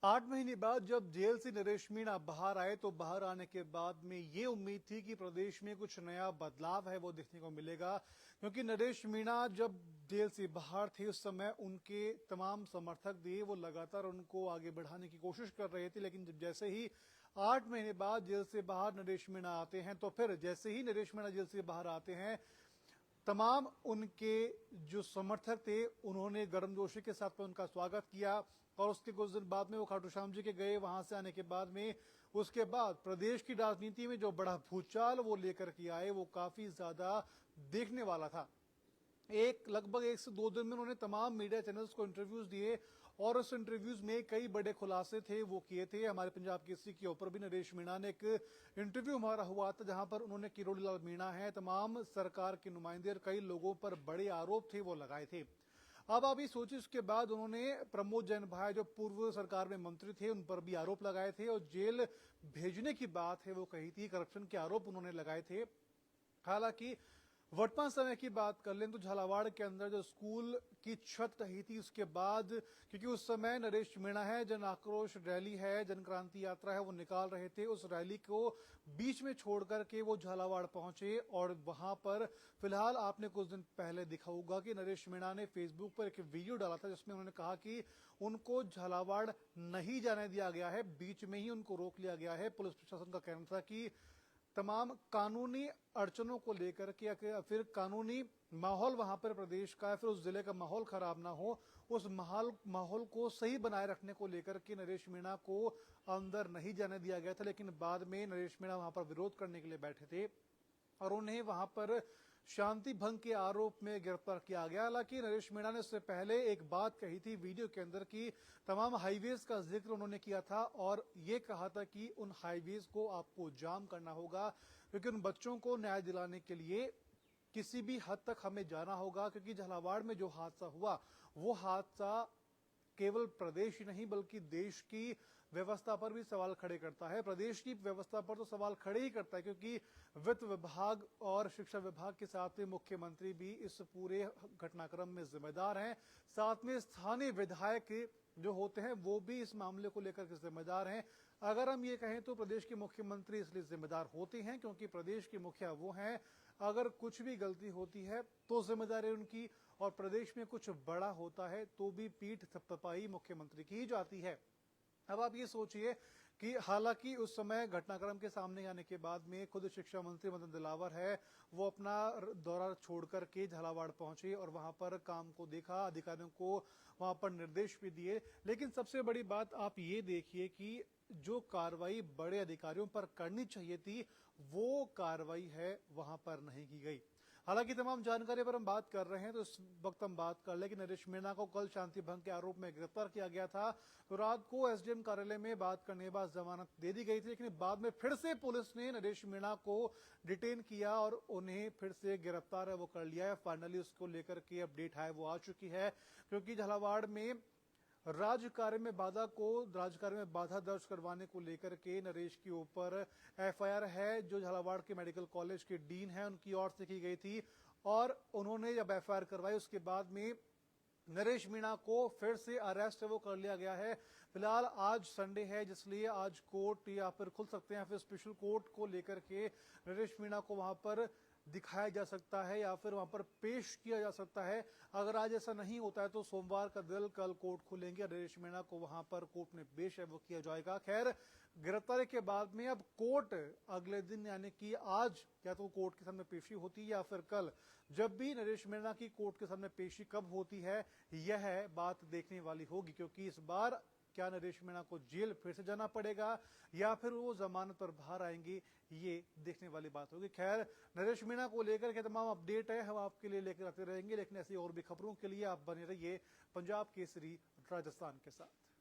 8 महीने बाद जब जेल से नरेश मीणा बाहर आए तो बाहर आने के बाद में ये उम्मीद थी कि प्रदेश में कुछ नया बदलाव है वो देखने को मिलेगा, क्योंकि नरेश मीणा जब जेल से बाहर थे उस समय उनके तमाम समर्थक थे, वो लगातार उनको आगे बढ़ाने की कोशिश कर रहे थे। लेकिन जब जैसे ही 8 महीने बाद जेल से बाहर नरेश मीणा आते हैं तो फिर जैसे ही नरेश मीणा जेल से बाहर आते हैं तमाम उनके जो समर्थक थे उन्होंने गर्मजोशी के साथ में उनका स्वागत किया और उसके कुछ दिन बाद में वो खाटू श्याम जी के गए। वहां से आने के बाद में उसके बाद प्रदेश की राजनीति में जो बड़ा भूचाल वो लेकर के आए वो काफी ज्यादा देखने वाला था। लगभग 1 से 2 दिन में उन्होंने तमाम मीडिया चैनल्स को इंटरव्यूज दिए और उस इंटरव्यूज में कई बड़े खुलासे थे वो किए थे। हमारे पंजाब केसरी के ऊपर भी नरेश मीणा ने एक इंटरव्यू हमारा हुआ था जहां पर उन्होंने किरोड़ी लाल मीणा है, तमाम सरकार के नुमाइंदे और कई लोगों पर बड़े आरोप थे वो लगाए थे। अब अभी सोचिए, उसके बाद उन्होंने प्रमोद जैन भाई जो पूर्व सरकार में मंत्री थे उन पर भी आरोप लगाए थे और जेल भेजने की बात है वो कही थी, करप्शन के आरोप उन्होंने लगाए थे। हालांकि वर्तमान समय की बात कर लें तो झालावाड़ के अंदर जो स्कूल की छत रही थी उसके बाद, क्योंकि उस समय नरेश मीणा है जन आक्रोश रैली है, जन क्रांति यात्रा है वो निकाल रहे थे, उस रैली को बीच में छोड़ करके वो झालावाड़ पहुंचे और वहां पर फिलहाल आपने कुछ दिन पहले देखा होगा कि नरेश मीणा ने फेसबुक पर एक वीडियो डाला था जिसमें उन्होंने कहा कि उनको झालावाड़ नहीं जाने दिया गया है, बीच में ही उनको रोक लिया गया है। पुलिस प्रशासन का कहना था कि तमाम कानूनी अड़चनों को लेकर के या फिर कानूनी माहौल वहां पर प्रदेश का या फिर उस जिले का माहौल खराब ना हो, उस माहौल को सही बनाए रखने को लेकर के नरेश मीणा को अंदर नहीं जाने दिया गया था। लेकिन बाद में नरेश मीणा वहां पर विरोध करने के लिए बैठे थे और उन्हें वहां पर शांति भंग के आरोप में गिरफ्तार किया गया। हालांकि नरेश मीणा ने उससे पहले एक बात कही थी वीडियो के अंदर की तमाम हाईवेज का जिक्र उन्होंने किया था और ये कहा था कि उन हाईवेज को आपको जाम करना होगा, क्योंकि उन बच्चों को न्याय दिलाने के लिए किसी भी हद तक हमें जाना होगा। क्योंकि झालावाड़ में जो हादसा हुआ वो हादसा केवल प्रदेश ही नहीं बल्कि देश की व्यवस्था पर भी सवाल खड़े करता है। प्रदेश की व्यवस्था पर तो सवाल खड़े ही करता है, क्योंकि वित्त विभाग और शिक्षा विभाग के साथ में मुख्यमंत्री भी इस पूरे घटनाक्रम में जिम्मेदार हैं। साथ में स्थानीय विधायक जो होते हैं वो भी इस मामले को लेकर के जिम्मेदार हैं। अगर हम ये कहें तो प्रदेश के मुख्यमंत्री इसलिए जिम्मेदार होते हैं क्योंकि प्रदेश के मुखिया वो हैं। अगर कुछ भी गलती होती है तो जिम्मेदारी उनकी, और प्रदेश में कुछ बड़ा होता है तो भी पीठ थपथपाई मुख्यमंत्री की ही जाती है। अब आप ये सोचिए कि हालांकि उस समय घटनाक्रम के सामने आने के बाद में खुद शिक्षा मंत्री मदन दिलावर है वो अपना दौरा छोड़कर के झालावाड़ पहुंचे और वहां पर काम को देखा, अधिकारियों को वहां पर निर्देश भी दिए। लेकिन सबसे बड़ी बात आप ये देखिए कि जो कार्रवाई बड़े अधिकारियों पर करनी चाहिए थी वो कार्रवाई है वहां पर नहीं की गई। हालांकि तमाम जानकारी पर हम बात कर रहे हैं तो इस वक्त हम बात कर ले कि नरेश मीणा को कल शांति भंग के आरोप में गिरफ्तार किया गया था, तो रात को एसडीएम कार्यालय में बात करने के बाद जमानत दे दी गई थी। लेकिन बाद में फिर से पुलिस ने नरेश मीणा को डिटेन किया और उन्हें फिर से गिरफ्तार है वो कर लिया है। फाइनली उसको लेकर के अपडेट है वो आ चुकी है, क्योंकि झालावाड़ में राजकार्य में बाधा दर्ज करवाने को लेकर के नरेश के ऊपर एफआईआर है जो झालावाड़ के मेडिकल कॉलेज के डीन है उनकी ओर से की गई थी। और उन्होंने जब एफआईआर करवाई उसके बाद में नरेश मीणा को फिर से अरेस्ट वो कर लिया गया है। फिलहाल आज संडे है जिसलिए आज कोर्ट या फिर खुल सकते हैं या फिर स्पेशल कोर्ट को लेकर के नरेश मीणा को वहां पर दिखाया जा सकता है या फिर वहां पर पेश किया जा सकता है। अगर आज ऐसा नहीं होता है तो सोमवार का दिन कल कोर्ट खुलेंगे, नरेश मीणा को वहां पर कोर्ट में पेश है वो किया जाएगा। खैर, गिरफ्तारी के बाद में अब कोर्ट अगले दिन यानी कि आज या तो कोर्ट के सामने पेशी होती है या फिर कल, जब भी नरेश मीणा की कोर्ट के सामने पेशी कब होती है यह बात देखने वाली होगी, क्योंकि इस बार क्या नरेश मीणा को जेल फिर से जाना पड़ेगा या फिर वो जमानत पर बाहर आएंगे, ये देखने वाली बात होगी। खैर, नरेश मीणा को लेकर के तमाम अपडेट है हम आपके लिए लेकर आते रहेंगे, लेकिन ऐसी और भी खबरों के लिए आप बने रहिए पंजाब केसरी राजस्थान के साथ।